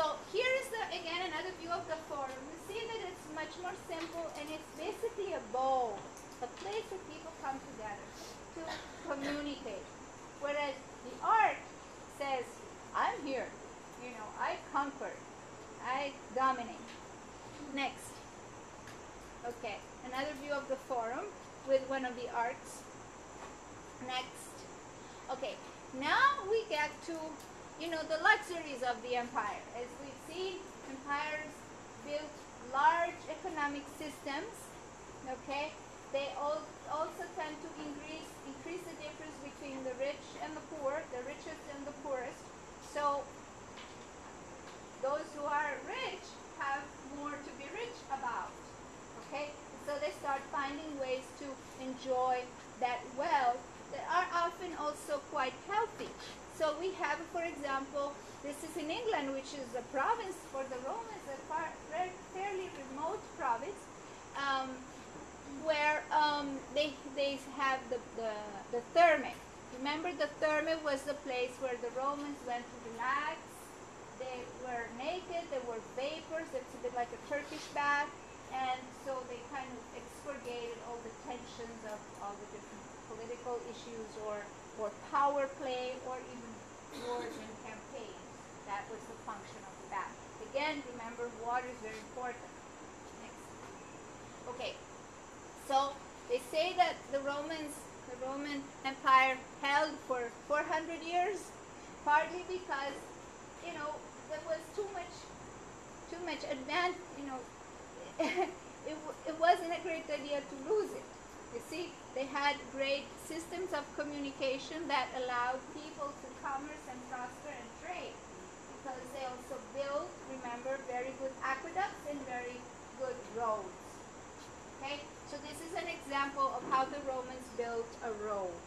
So here is again another view of the forum. You see that it's much more simple, and it's basically a bowl, a place where people come together to communicate. Whereas the art says, I'm here, you know, I conquered, I dominate. Next. Okay, another view of the forum with one of the arts. Next. Okay, now we get to, you know, the luxuries of the empire. As we've seen, empires built large economic systems, okay? They also tend to increase the difference between the rich and the poor, the richest and the poorest. So those who are rich have more to be rich about, okay? So they start finding ways to enjoy that wealth that are often also quite healthy. So we have, for example, this is in England, which is a province for the Romans, a fairly remote province, where they have the therme. Remember, the therme was the place where the Romans went to relax. They were naked, there were vapors, it's a bit like a Turkish bath, and so they kind of expurgated all the tensions of all the different political issues or power play or even wars and campaigns. That was the function of the bath. Again, remember, water is very important. Next. Okay, so they say that the Roman Empire held for 400 years, partly because, you know, there was too much advanced, you know, it wasn't a great idea to lose it. You see, they had great systems of communication that allowed people to commerce and prosper and trade, because they also built, remember, very good aqueducts and very good roads. Okay, so this is an example of how the Romans built a road.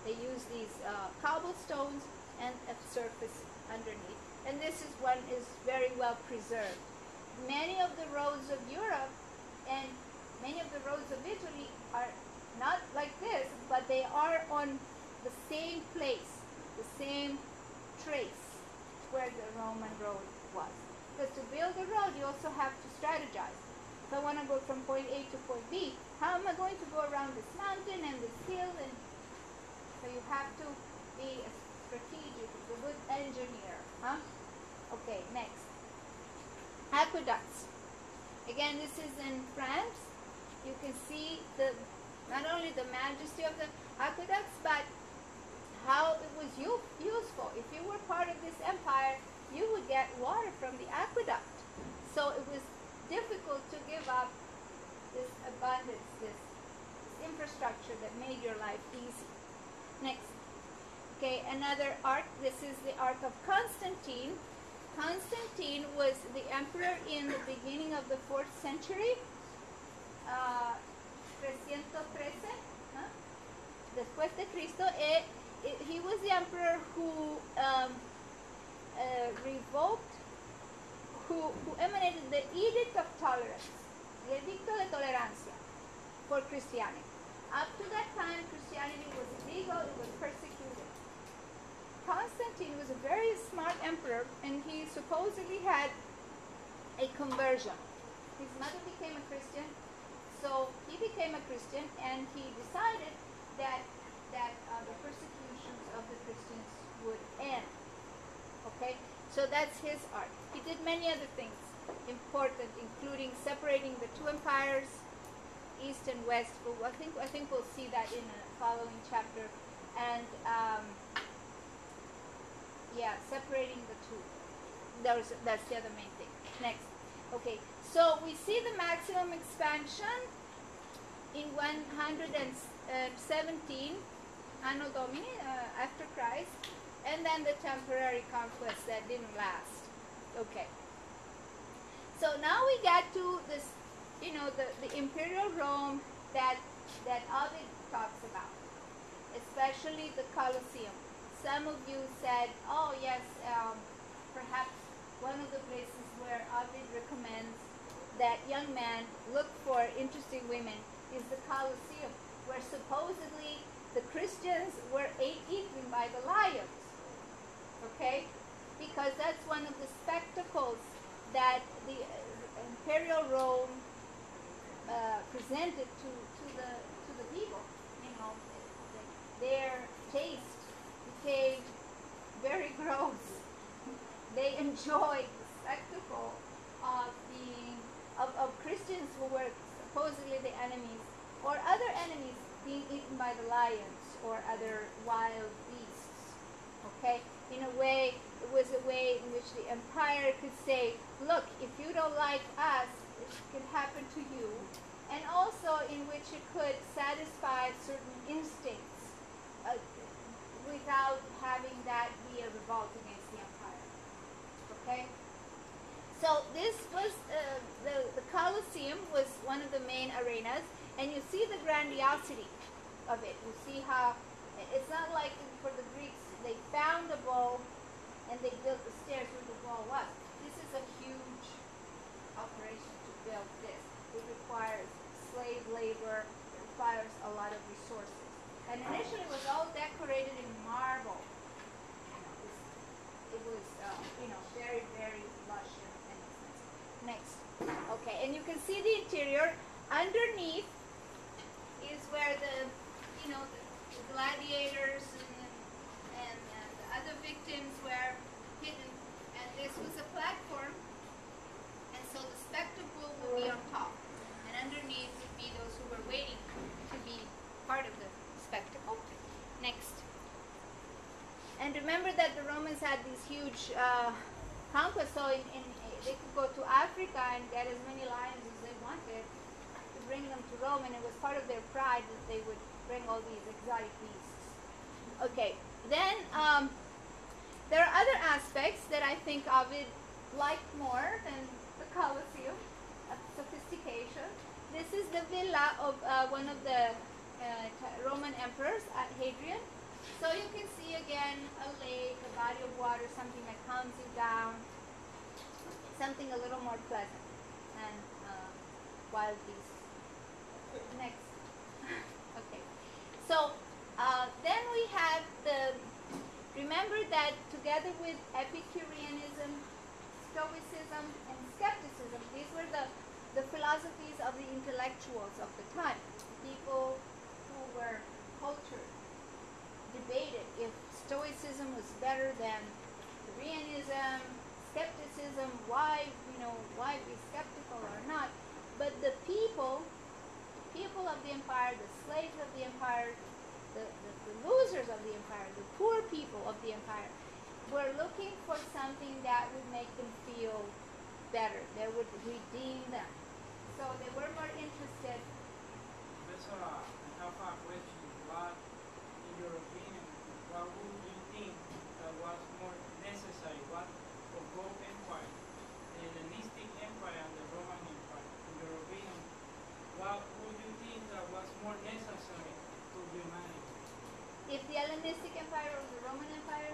They used these cobblestones and a surface underneath. And this is one is very well preserved. Many of the roads of Europe and many of the roads of Italy are not like this, but they are on the same place, the same trace where the Roman road was. Because to build a road, you also have to strategize. If I want to go from point A to point B, how am I going to go around this mountain and this hill? And so you have to be a strategic, a good engineer. Huh? Okay, next. Aqueducts. Again, this is in France. You can see not only the majesty of the aqueducts, but how it was useful. If you were part of this empire, you would get water from the aqueduct. So it was difficult to give up this abundance, this infrastructure that made your life easy. Next. Okay, another art. This is the art of Constantine. Constantine was the emperor in the beginning of the 4th century, 313, después de Cristo. He was the emperor who revoked, who emanated the Edict of Tolerance, the Edicto de Tolerancia, for Christianity. Up to that time, Christianity was illegal, it was persecuted. Constantine was a very smart emperor, and he supposedly had a conversion. His mother became a Christian, so he became a Christian, and he decided that the persecutions of the Christians would end. Okay, so that's his art. He did many other things important, including separating the two empires, East and West. But I think we'll see that in a following chapter, and yeah, separating the two. That's the other main thing. Next. Okay, so we see the maximum expansion in 117 Anno Domini, after Christ, and then the temporary conquest that didn't last. Okay. So now we get to this, you know, the imperial Rome that Ovid talks about, especially the Colosseum. Some of you said, oh yes, perhaps one of the places where Ovid recommends that young men look for interesting women is the Colosseum, where supposedly the Christians were eaten by the lions, okay? Because because that's one of the spectacles that the imperial Rome presented to the people. You know, their taste became very gross. They enjoyed the spectacle of Christians who were supposedly the enemies, or other enemies, being eaten by the lions or other wild beasts. Okay? In a way, it was a way in which the empire could say, look, if you don't like us, it can happen to you. And also in which it could satisfy certain instincts without having that be a revolt against the empire. Okay? So this was, the Colosseum was one of the main arenas, and you see the grandiosity of it. You see how, it's not like for the Greeks, they found a bow and they built the stairs where the bow was. This is a huge operation to build this. It requires slave labor, it requires a lot of resources. And initially it was all decorated in marble. It was, very, very lush and expensive. Next. Okay, and you can see the interior. Underneath is where the gladiators and the other victims were hidden. And this was a platform. And so the spectacle would be on top. And underneath would be those who were waiting to be part of the spectacle. Next. And remember that the Romans had these huge conquests, so they could go to Africa and get as many lions as they wanted to bring them to Rome, and it was part of their pride that they would bring all these exotic beasts. Okay, then there are other aspects that I think Ovid liked more than the Colosseum, sophistication. This is the villa of one of the Roman emperors, Hadrian. So you can see again a lake, a body of water, something that calms you down, something a little more pleasant than wild beasts. Next. Okay. So then we have remember that together with Epicureanism, Stoicism, and skepticism, these were the philosophies of the intellectuals of the time, people who were cultured, debated if Stoicism was better than Arianism, skepticism, why be skeptical or not. But the people of the empire, the slaves of the empire, the losers of the empire, the poor people of the empire, were looking for something that would make them feel better, that would redeem them. So they were more interested. Professor, I have a question. What, in your opinion, what would you think that was more necessary? What for both empires, the Hellenistic Empire and the Roman Empire? In your opinion, what would you think that was more necessary to humanity? If the Hellenistic Empire or the Roman Empire?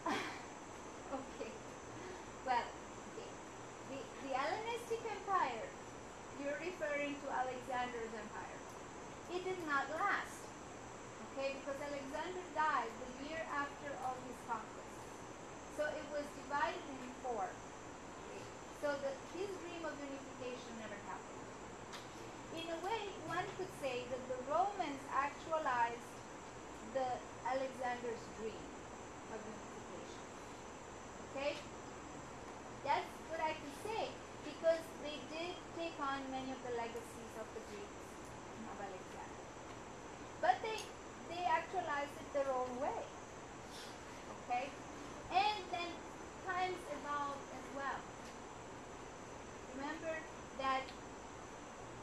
Okay. Well, the Hellenistic Empire, you're referring to Alexander's empire. It did not last. Okay, because Alexander died the year after all his conquests. So it was divided in four. Okay. So his dream of unification never happened. In a way, one could say that the Romans actualized the Alexander's dream of unification. Okay? That's what I can say, because they did take on many of the legacies of the Greeks of Alexander. But they actualized it their own way. Okay? And then times evolved as well. Remember that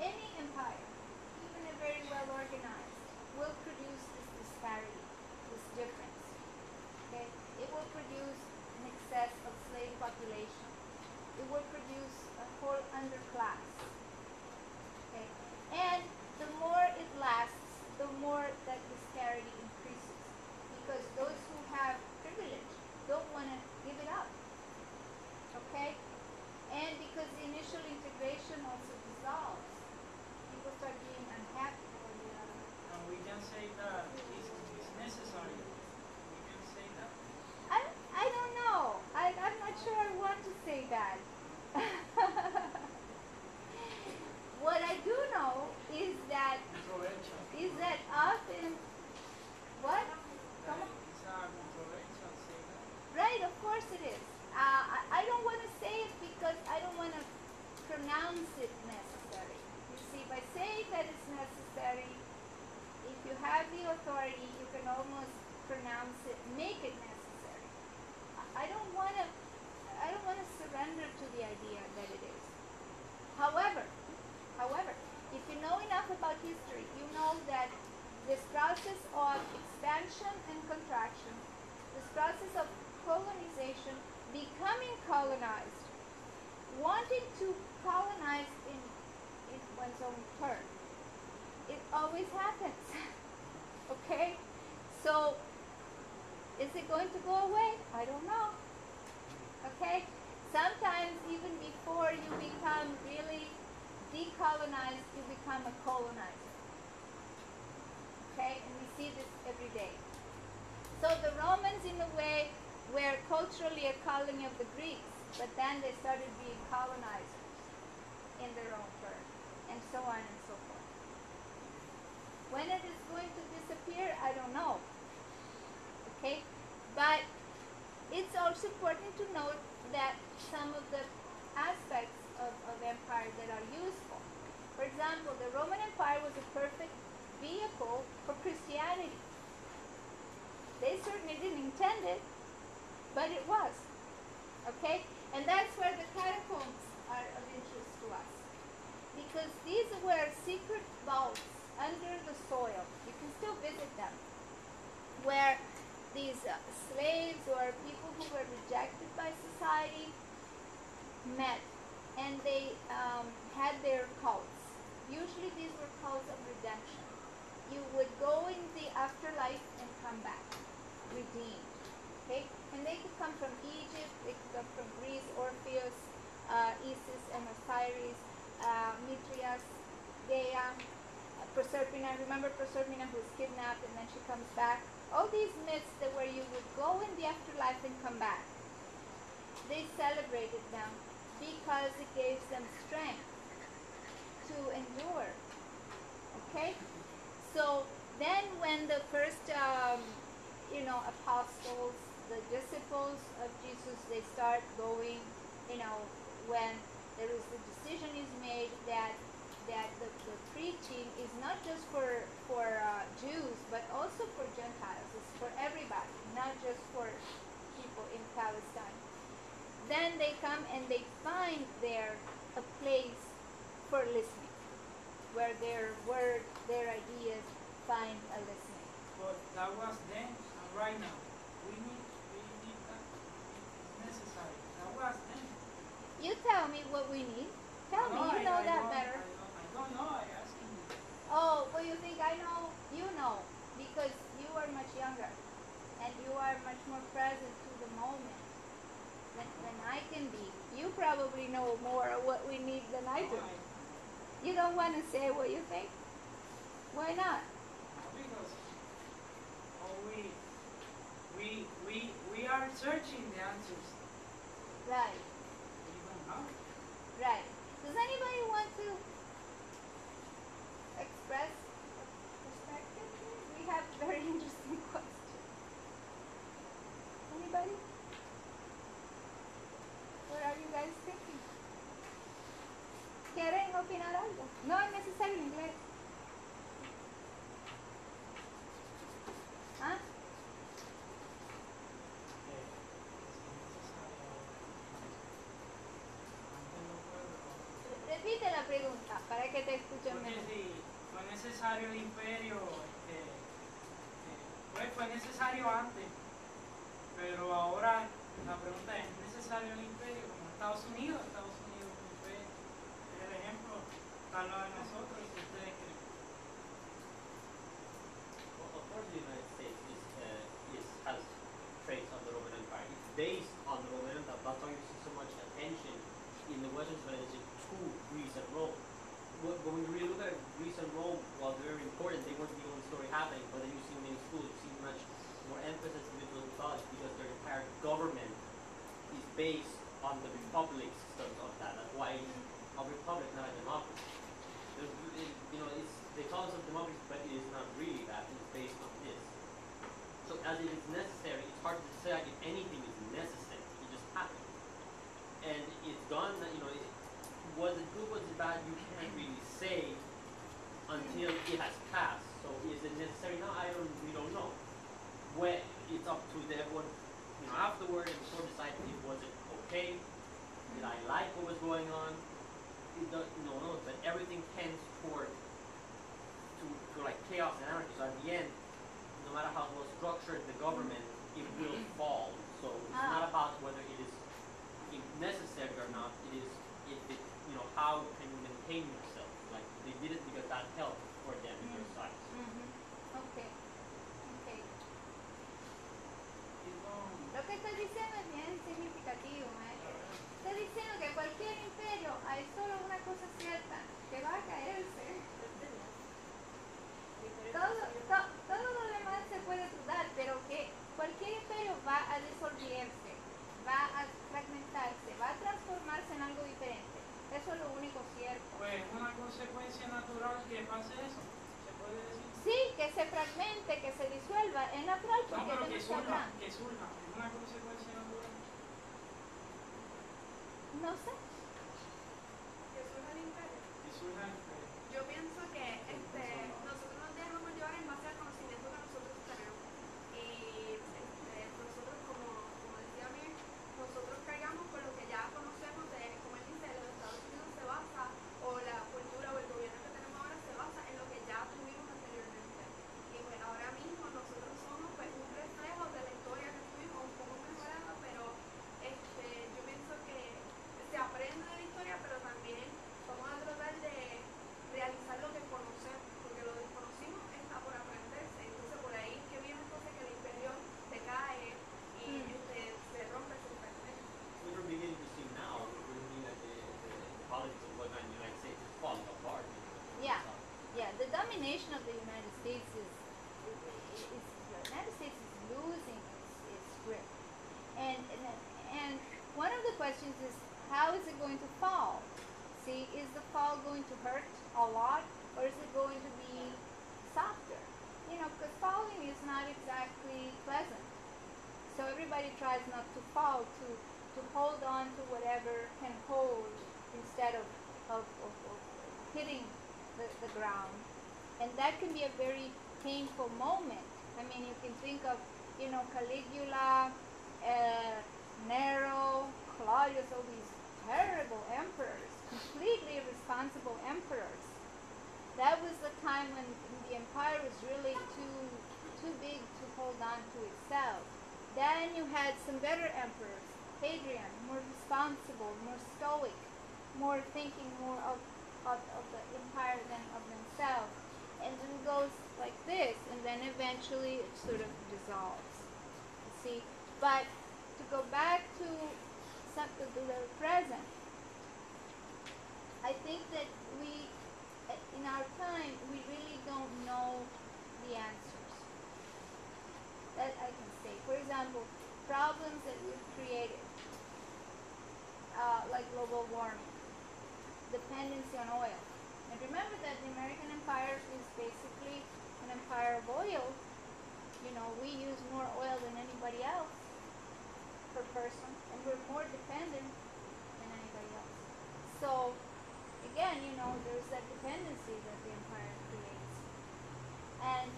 any empire, even a very well organized, will produce this disparity, this difference. Okay? It will produce an excess of slave population. It will produce a whole underclass. Okay? And the more it lasts, the more that disparity increases. Because those who have privilege don't want to give it up. Okay? And because the initial integration also dissolves, people start being unhappy for the other. And we can say that it's necessary. We can say that. I don't know. have the authority, you can almost pronounce it, make it necessary. I don't want to. I don't want to surrender to the idea that it is. However, if you know enough about history, you know that this process of expansion and contraction, this process of colonization, becoming colonized, wanting to colonize in one's own turn, it always happens. Okay? So, is it going to go away? I don't know. Okay? Sometimes even before you become really decolonized, you become a colonizer. Okay? And we see this every day. So the Romans, in a way, were culturally a colony of the Greeks, but then they started being colonizers in their own turn, and so on and so forth. When it is going to disappear, I don't know. Okay? But it's also important to note that some of the aspects of empire that are useful. For example, the Roman Empire was a perfect vehicle for Christianity. They certainly didn't intend it, but it was. Okay? And that's where the catacombs are of interest to us. Because these were secret vaults under the soil. You can still visit them. Where these slaves or people who were rejected by society met, and they had their cults. Usually these were cults of redemption. You would go in the afterlife and come back, redeemed. Okay? And they could come from Egypt, they could come from Greece, Orpheus, Isis and Osiris, Mithridas, Gaia, Proserpina. Remember Proserpina, who was kidnapped and then she comes back? All these myths that where you would go in the afterlife and come back. They celebrated them because it gave them strength to endure. Okay? So then when the first, apostles, the disciples of Jesus, they start going, when there is the decision is made that the preaching is not just for Jews, but also for Gentiles. It's for everybody, not just for people in Palestine. Then they come and they find there a place for listening, where their word, their ideas find a listening. But that was then, and right now. We need that. It's necessary. That was then. You tell me what we need. Tell me, you know that better. I don't know, I asked you. Oh, well, you think I know? You know, because you are much younger, and you are much more present to the moment than I can be. You probably know more of what we need than I do. You don't want to say what you think? Why not? Because we are searching the answers. Right, We don't know. right. Does anybody want to express a perspective? We have very interesting questions. Anybody? What are you guys thinking? ¿Quieren opinar algo? No es necesario en inglés. ¿Ah? Repite la pregunta para que te escuchen Porque mejor. si fue necesario el imperio, fue necesario antes, pero ahora la pregunta es necesario el imperio, como Estados Unidos es un imperio. El ejemplo está lo de nosotros, si ustedes creen. Well, of course, the United States has traits of the Roman Empire. It's based on the Roman Empire. That's why you see so much attention in the Western civilization to Greece and Rome. When we really look at it, Greece and Rome, while very important, they weren't the only story happening. But then you see many schools, you see much more emphasis in individual mythology because their entire government is based on the republic systems of that. That's why it's a republic, not a democracy. They call it a democracy, but it is not really that. It's based on this. So as it is necessary, it's hard to say if anything is necessary. It just happens. And it's done, was it good, was it bad, you can't really say until it has passed. So is it necessary? necessary now, we don't know. When it's up to everyone, afterward and before deciding if was it okay, did I like what was going on? It does, no, but everything tends toward to like chaos and anarchy. So at the end, no matter how well structured the government, it will fall. So it's not about whether it is necessary or not. It is how can you maintain yourself? Like they did it because that helped for them in their sides. Okay. Okay. Y con, Lo que estás diciendo es bien significativo, maestro. Estás diciendo que cualquier imperio hay solo una cosa cierta, que va a caerse. Todo lo demás se puede dudar, pero que cualquier imperio va a disolverse, va a fragmentarse, va a transformarse en algo diferente. Eso es lo único cierto. pues una consecuencia natural que pase eso, se puede decir. Sí, que se fragmente, que se disuelva, es natural No, porque pero es que demasiado surja, grande. es una consecuencia natural. No sé. Que surja el imperio. Que surja el imperio. Yo pienso que nosotros nos dejamos llevar en base al conocimiento que nosotros tenemos. Y nosotros, como decía bien, nosotros cargamos con lo que ya conocemos de, como él dice, los Estados Unidos se basa, o la cultura o el gobierno que tenemos ahora se basa en lo que ya tuvimos anteriormente. Y pues ahora mismo nosotros somos pues un reflejo de la historia que tuvimos, un poco mejorada, pero yo pienso que se aprende de la historia, pero también vamos a tratar de realizar lo que conocemos, porque lo desconocimos está por aprenderse. Entonces por ahí que viene entonces que el imperio se cae y se rompe su fragmento. We're beginning to see now. We're seeing that the politics of what's in the United States is falling apart. Yeah. Yeah, the domination of the United States is the United States is losing its grip. And one of the questions is, how is it going to fall? See, is the fall going to hurt a lot, or is it going to be softer? Because falling is not exactly pleasant. So everybody tries not to fall, to hold on to whatever can hold instead of hitting the ground. And that can be a very painful moment. I mean, you can think of, Caligula, Nero, Claudius, all these terrible emperors, completely irresponsible emperors. That was the time when the empire was really too big to hold on to itself. Then you had some better emperors, Hadrian, more responsible, more stoic, more thinking more of the empire than of themselves. And then it goes like this, and then eventually it sort of dissolves. You see? But to go back to the present, I think that we, in our time, we really don't know the answers. That I can say. For example, problems that we've created, like global warming, dependency on oil. And remember that the American empire is basically an empire of oil. We use more oil than anybody else per person, and we're more dependent than anybody else. So, again, there's that dependency that the empire creates. And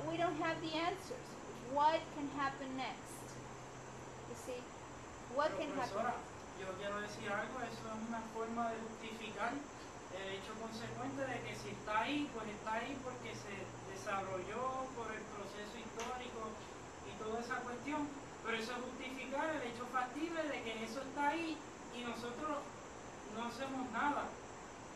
we don't have the answers. What can happen next? You see? What Pero, can happen profesora, next? yo quiero decir algo, eso es una forma de justificar el hecho consecuente de que si está ahí, pues está ahí porque se desarrolló por el proceso histórico y toda esa cuestión, pero eso es justificar el hecho factible de que eso está ahí y nosotros no hacemos nada.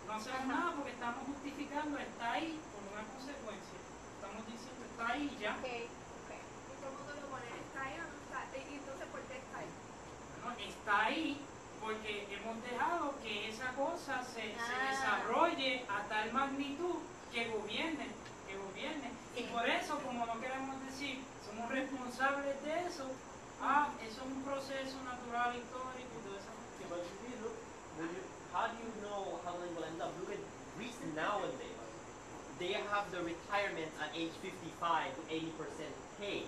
No hacemos nada porque estamos justificando, está ahí por una consecuencia. Estamos diciendo, está ahí y ya. Okay. ¿Y cómo tú lo pones? ¿Está ahí o no está? Y entonces, ¿por qué está ahí? Bueno, está ahí porque hemos dejado que esa cosa se desarrolle a tal magnitud que gobierne. Y por eso, como no queremos decir, somos responsables de eso, eso es un proceso natural, histórico y toda esa Yeah, cuestión. but if you look, how do you know how long will end up? Look at Greece nowadays. They have the retirement at age 55 to 80% pay.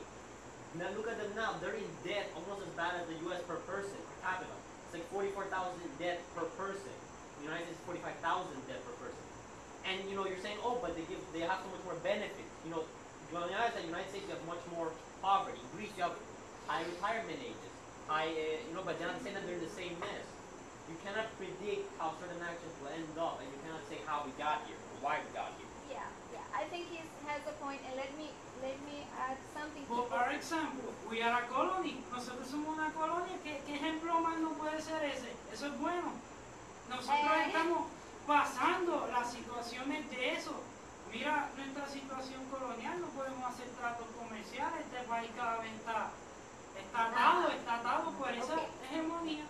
Now look at them now. They're in debt almost as bad as the U.S. per person, per capita. It's like 44,000 debt per person. The United States, 45,000 debt per person. And you're saying, oh, but they have so much more benefits. colonialize the United States, you have much more poverty. In Greece, you have high retirement ages, high, but they're not saying that they're in the same mess. You cannot predict how certain actions will end up, and you cannot say how we got here or why we got here. Yeah, yeah. I think he has a point, and let me add something. For example, we are a colony. Nosotros somos una colonia. ¿Qué ejemplo más no puede ser ese? Eso es bueno. Nosotros estamos pasando las situaciones de eso. Mira nuestra situación colonial, no podemos hacer tratos comerciales. Este país cada vez está atado por esa hegemonía.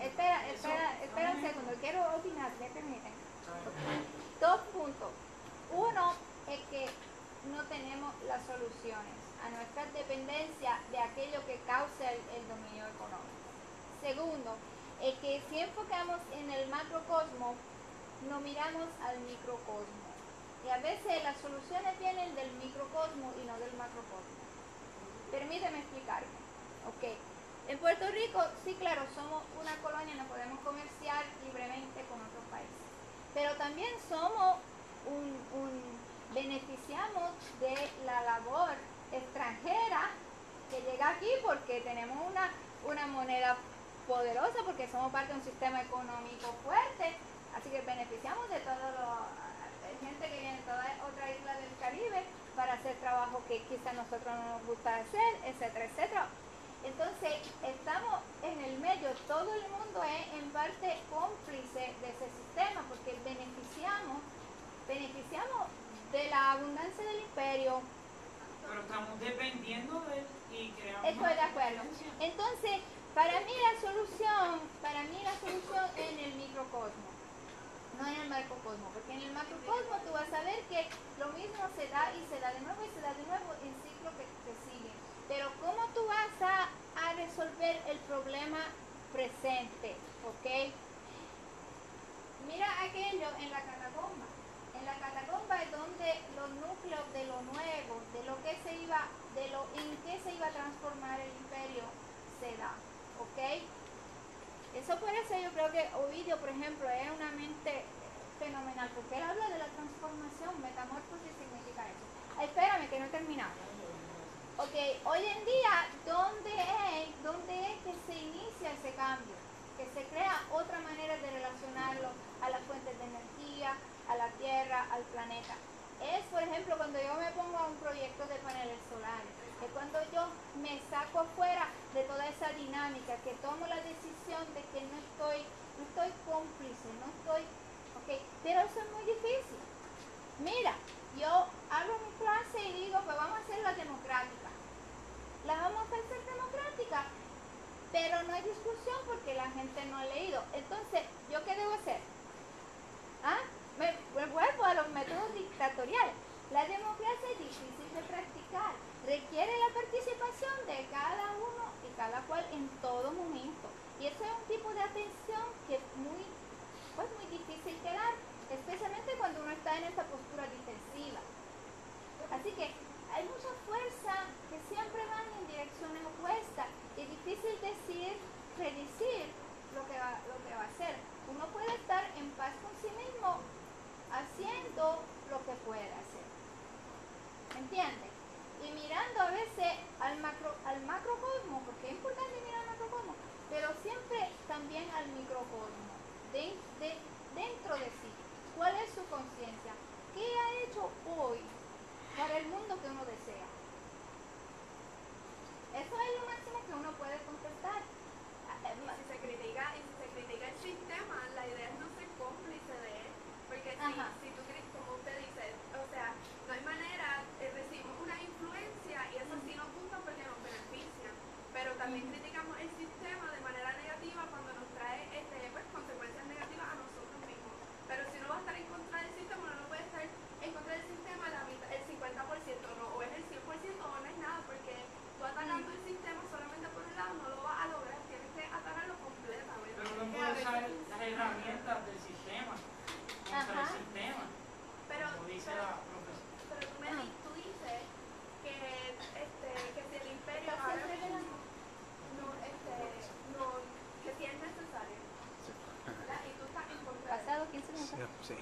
Espera un segundo, quiero opinar, me permiten. Dos puntos. Uno es que no tenemos las soluciones a nuestra dependencia de aquello que causa el dominio económico. Segundo, es que si enfocamos en el macrocosmo, no miramos al microcosmo. Y a veces las soluciones vienen del microcosmo y no del macrocosmo. Permíteme explicarme. Ok. En Puerto Rico, sí, claro, somos una colonia, no podemos comerciar libremente con otros países. Pero también somos beneficiamos de la labor extranjera que llega aquí porque tenemos una moneda poderosa, porque somos parte de un sistema económico fuerte, así que beneficiamos de todo gente que viene de toda otra isla del Caribe para hacer trabajo que quizá a nosotros no nos gusta hacer, etcétera, etcétera. Entonces, estamos en el medio, todo el mundo es en parte cómplice de ese sistema porque beneficiamos de la abundancia del imperio. Pero estamos dependiendo de él y creamos. Estoy de acuerdo. Entonces, para mí la solución en el microcosmo, no en el macrocosmo, porque en el macrocosmo tú vas a ver que lo mismo se da y se da de nuevo y se da de nuevo en ciclo que sigue. Pero ¿cómo tú vas a resolver el problema presente? ¿Ok? Mira aquello en la catacomba. En la catacomba es donde los núcleos de lo nuevo, de lo que en qué se iba a transformar el imperio, se da. ¿Ok? Eso por eso yo creo que Ovidio, por ejemplo, es una mente fenomenal, porque él habla de la transformación, metamorfosis significa eso. Espérame, que no he terminado. Ok, hoy en día, ¿dónde es que se inicia ese cambio? Que se crea otra manera de relacionarlo a las fuentes de energía, a la Tierra, al planeta. Es, por ejemplo, cuando yo me pongo a un proyecto de paneles solares, es cuando yo me saco afuera de toda esa dinámica, que tomo la decisión de que no estoy cómplice, pero eso es muy difícil. Mira, yo hablo en mi clase y digo, pues vamos a hacerla democrática. La vamos a hacer democrática, pero no hay discusión porque la gente no ha leído. Entonces, ¿yo qué debo hacer? Me vuelvo a los métodos dictatoriales. La democracia es difícil de practicar, requiere la participación de cada uno y cada cual en todo momento. Y eso es un tipo de atención que es muy difícil que dar, especialmente cuando uno está en esa postura defensiva. Así que hay mucha fuerza que siempre van en direcciones opuestas y es difícil predecir lo que va a hacer. Uno puede estar en paz con sí mismo haciendo lo que puede hacer. ¿Entiendes? Y mirando a veces al macrocosmo, porque es importante mirar al macrocosmo, pero siempre también al microcosmo, dentro de sí. ¿Cuál es su conciencia? ¿Qué ha hecho hoy para el mundo que uno desea? Eso es lo máximo que uno puede contestar. Si se critica el sistema, la idea es no ser cómplice de él, porque si tú criticas, como usted dice, o sea, no hay manera, recibimos una influencia y eso sí nos gusta porque nos beneficia, pero también criticamos el sistema de manera negativa cuando nos trae consecuencias negativas a nosotros mismos. Pero si uno va a estar en contra del sistema, uno no puede estar en contra del sistema el 50%, no, o es el 100% o no es nada, porque tú atacando el sistema solamente por un lado no lo vas a lograr, tienes que atacarlo completamente. Pero no puedes usar las herramientas del sistema contra el sistema, como dice la profesora. Pero tú dices que si el imperio que si es necesario, ¿verdad? Y tú estás en contra. Pasado 15 minutos. Sí.